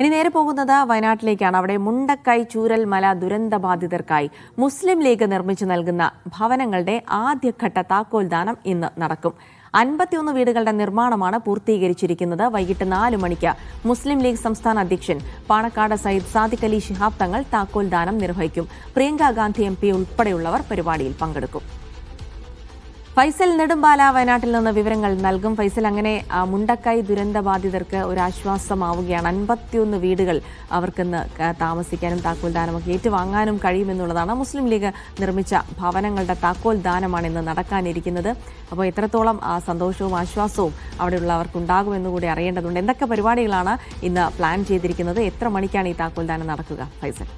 ഇനി നേരെ പോകുന്നത് വയനാട്ടിലേക്കാണ്. അവിടെ മുണ്ടക്കൈ ചൂരൽമല ദുരന്തബാധിതർക്കായി മുസ്ലിം ലീഗ് നിർമ്മിച്ചു നൽകുന്ന ഭവനങ്ങളുടെ ആദ്യഘട്ട താക്കോൽദാനം ഇന്ന് നടക്കും. 51 വീടുകളുടെ നിർമ്മാണമാണ് പൂർത്തീകരിച്ചിരിക്കുന്നത്. വൈകിട്ട് 4 മണിക്ക് മുസ്ലിം ലീഗ് സംസ്ഥാന അധ്യക്ഷൻ പാണക്കാട് സയ്യിദ് സാദിഖ് അലി ശിഹാബ് തങ്ങൾ താക്കോൽദാനം നിർവഹിക്കും. പ്രിയങ്ക ഗാന്ധി MP ഉൾപ്പെടെയുള്ളവർ പരിപാടിയിൽ പങ്കെടുക്കും. ഫൈസൽ നെടുമ്പാല വയനാട്ടിൽ നിന്ന് വിവരങ്ങൾ നൽകും. ഫൈസൽ, അങ്ങനെ മുണ്ടക്കൈ ദുരന്തബാധിതർക്ക് ഒരു ആശ്വാസമാവുകയാണ്. 51 വീടുകൾ അവർക്കിന്ന് താമസിക്കാനും താക്കോൽദാനമൊക്കെ ഏറ്റുവാങ്ങാനും കഴിയുമെന്നുള്ളതാണ്. മുസ്ലിം ലീഗ് നിർമ്മിച്ച ഭവനങ്ങളുടെ താക്കോൽദാനമാണ് ഇന്ന് നടക്കാനിരിക്കുന്നത്. അപ്പോൾ എത്രത്തോളം സന്തോഷവും ആശ്വാസവും അവിടെയുള്ളവർക്കുണ്ടാകുമെന്ന് കൂടി അറിയേണ്ടതുണ്ട്. എന്തൊക്കെ പരിപാടികളാണ് ഇന്ന് പ്ലാൻ ചെയ്തിരിക്കുന്നത്? എത്ര മണിക്കാണ് ഈ താക്കോൽദാനം നടക്കുക? ഫൈസൽ.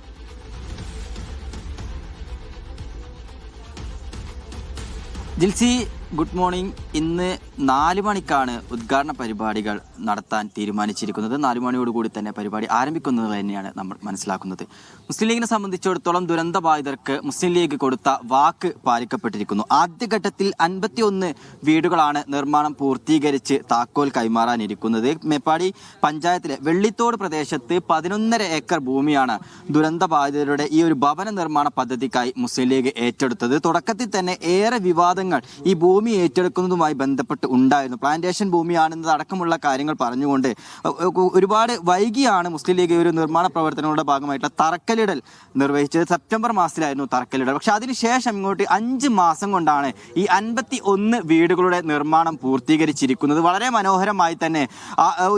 Jilsy, good morning. ഇന്ന് 4 മണിക്കാണ് ഉദ്ഘാടന പരിപാടികൾ നടത്താൻ തീരുമാനിച്ചിരിക്കുന്നത്. 4 മണിയോടുകൂടി തന്നെ പരിപാടി ആരംഭിക്കുന്നത് തന്നെയാണ് നമ്മൾ മനസ്സിലാക്കുന്നത്. മുസ്ലിം ലീഗിനെ സംബന്ധിച്ചിടത്തോളം ദുരന്തബാധിതർക്ക് മുസ്ലിം ലീഗ് കൊടുത്ത വാക്ക് പാലിക്കപ്പെട്ടിരിക്കുന്നു. ആദ്യഘട്ടത്തിൽ 51 വീടുകളാണ് നിർമ്മാണം പൂർത്തീകരിച്ച് താക്കോൽ കൈമാറാനിരിക്കുന്നത്. മേപ്പാടി പഞ്ചായത്തിലെ വെള്ളിത്തോട് പ്രദേശത്ത് 11.5 ഏക്കർ ഭൂമിയാണ് ദുരന്തബാധിതരുടെ ഈ ഒരു ഭവന നിർമ്മാണ പദ്ധതിക്കായി മുസ്ലിം ലീഗ് ഏറ്റെടുത്തത്. തുടക്കത്തിൽ തന്നെ ഏറെ വിവാദങ്ങൾ ഈ ഭൂമി ഏറ്റെടുക്കുന്നതുമായി ബന്ധപ്പെട്ട് ഉണ്ടായിരുന്നു. പ്ലാന്റേഷൻ ഭൂമിയാണെന്നത് അടക്കമുള്ള കാര്യങ്ങൾ പറഞ്ഞുകൊണ്ട് ഒരുപാട് വൈകിയാണ് മുസ്ലിം ലീഗ് ഒരു നിർമ്മാണ പ്രവർത്തനങ്ങളുടെ ഭാഗമായിട്ടുള്ള തറക്കല്ലിടൽ നിർവഹിച്ചത്. സെപ്റ്റംബർ മാസത്തിലായിരുന്നു തറക്കല്ലിടൽ. പക്ഷെ അതിനുശേഷം ഇങ്ങോട്ട് 5 മാസം കൊണ്ടാണ് ഈ 51 വീടുകളുടെ നിർമ്മാണം പൂർത്തീകരിച്ചിരിക്കുന്നത്. വളരെ മനോഹരമായി തന്നെ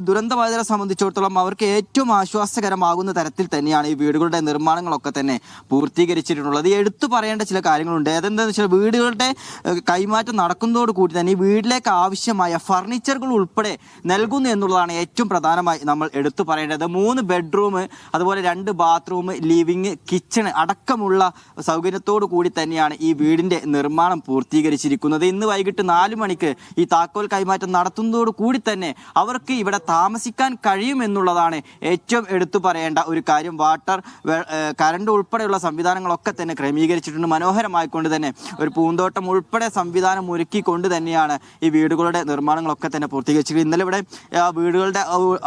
ദുരന്തബാധിതരെ സംബന്ധിച്ചിടത്തോളം അവർക്ക് ഏറ്റവും ആശ്വാസകരമാകുന്ന തരത്തിൽ തന്നെയാണ് ഈ വീടുകളുടെ നിർമ്മാണങ്ങളൊക്കെ തന്നെ പൂർത്തീകരിച്ചിട്ടുള്ളത്. എടുത്തു പറയേണ്ട ചില കാര്യങ്ങളുണ്ട്. അതെന്താണെന്ന് വെച്ചാൽ വീടുകളുടെ കൈമാറ്റം നടക്കുന്നതോടുകൂടി തന്നെ ഈ വീട്ടിലേക്ക് ആവശ്യമായ ഫർണിച്ചറുകൾ ഉൾപ്പെടെ നൽകുന്നു എന്നുള്ളതാണ് ഏറ്റവും പ്രധാനമായി നമ്മൾ എടുത്തു പറയേണ്ടത്. 3 ബെഡ്റൂം, അതുപോലെ 2 ബാത്റൂം, ലിവിങ്, കിച്ചൺ അടക്കമുള്ള സൗകര്യത്തോടു കൂടി തന്നെയാണ് ഈ വീടിന്റെ നിർമ്മാണം പൂർത്തീകരിച്ചിരിക്കുന്നത്. ഇന്ന് വൈകിട്ട് 4 മണിക്ക് ഈ താക്കോൽ കൈമാറ്റം നടത്തുന്നതോടു കൂടി തന്നെ അവർക്ക് ഇവിടെ താമസിക്കാൻ കഴിയുമെന്നുള്ളതാണ് ഏറ്റവും എടുത്തു പറയേണ്ട ഒരു കാര്യം. വാട്ടർ, കറണ്ട് ഉൾപ്പെടെയുള്ള സംവിധാനങ്ങളൊക്കെ തന്നെ ക്രമീകരിച്ചിട്ടുണ്ട്. മനോഹരമായിക്കൊണ്ട് തന്നെ ഒരു പൂന്തോട്ടം ഉൾപ്പെടെ സംവിധാനം ഒരുക്കിക്കൊണ്ട് തന്നെയാണ് ഈ വീടുകളുടെ നിർമ്മാണങ്ങളൊക്കെ തന്നെ പൂർത്തീകരിച്ചത്. ഇന്നലെ ഇവിടെ വീടുകളുടെ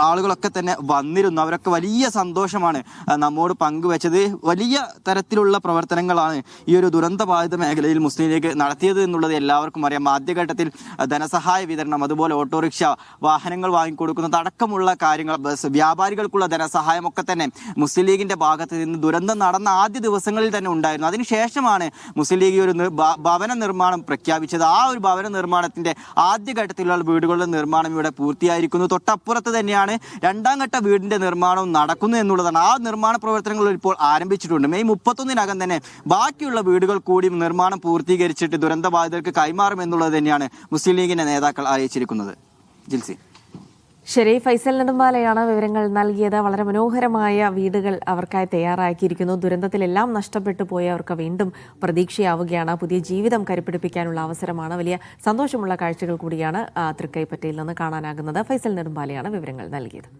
ആളുകളൊക്കെ തന്നെ വന്നിരുന്നു. അവരൊക്കെ വലിയ സന്തോഷമാണ് നമ്മോട് പങ്കുവെച്ചത്. വലിയ തരത്തിലുള്ള പ്രവർത്തനങ്ങളാണ് ഈ ഒരു ദുരന്തബാധിത മേഖലയിൽ മുസ്ലിം ലീഗ് നടത്തിയത് എന്നുള്ളത് എല്ലാവർക്കും അറിയാം. ആദ്യഘട്ടത്തിൽ ധനസഹായ വിതരണം, അതുപോലെ ഓട്ടോറിക്ഷ വാഹനങ്ങൾ വാങ്ങിക്കൊടുക്കുന്നത് അടക്കമുള്ള കാര്യങ്ങൾ, വ്യാപാരികൾക്കുള്ള ധനസഹായം ഒക്കെ തന്നെ മുസ്ലിം ലീഗിന്റെ ഭാഗത്ത് നിന്ന് ദുരന്തം നടന്ന ആദ്യ ദിവസങ്ങളിൽ തന്നെ ഉണ്ടായിരുന്നു. അതിനുശേഷമാണ് മുസ്ലിം ലീഗ് ഒരു ഭവന നിർമ്മാണം പ്രഖ്യാപിച്ചത്. ആ ഒരു ഭവന നിർമ്മാണത്തിന്റെ ആദ്യഘട്ടത്തിലുള്ള വീടുകളുടെ നിർമ്മാണം ഇവിടെ പൂർത്തിയായിരിക്കുന്നു. തൊട്ടപ്പുറത്ത് തന്നെയാണ് 2ാം ഘട്ട വീടിന്റെ നിർമ്മാണവും നടക്കുന്നു എന്നുള്ളതാണ്. ആ നിർമ്മാണ പ്രവർത്തനങ്ങൾ ഇപ്പോൾ ആരംഭിച്ചിട്ടുണ്ട്. മെയ് 31-നകം തന്നെ ബാക്കിയുള്ള വീടുകൾ കൂടി നിർമ്മാണം പൂർത്തീകരിച്ചിട്ട് ദുരന്തബാധിതർക്ക് കൈമാറുമെന്നുള്ളത് തന്നെയാണ് മുസ്ലിം ലീഗിന്റെ നേതാക്കൾ അറിയിച്ചിരിക്കുന്നത്. ജിൽസി. ശരി, ഫൈസൽ നെടുമ്പാലയാണ് വിവരങ്ങൾ നൽകിയത്. വളരെ മനോഹരമായ വീടുകൾ അവർക്കായി തയ്യാറാക്കിയിരിക്കുന്നു. ദുരന്തത്തിലെല്ലാം നഷ്ടപ്പെട്ടു പോയവർക്ക് വീണ്ടും പ്രതീക്ഷയാവുകയാണ്. പുതിയ ജീവിതം കരുപിടിപ്പിക്കാനുള്ള അവസരമാണ്. വലിയ സന്തോഷമുള്ള കാഴ്ചകൾ കൂടിയാണ് തൃക്കൈപ്പറ്റയിൽ നിന്ന് കാണാനാകുന്നത്. ഫൈസൽ നെടുമ്പാലയാണ് വിവരങ്ങൾ നൽകിയത്.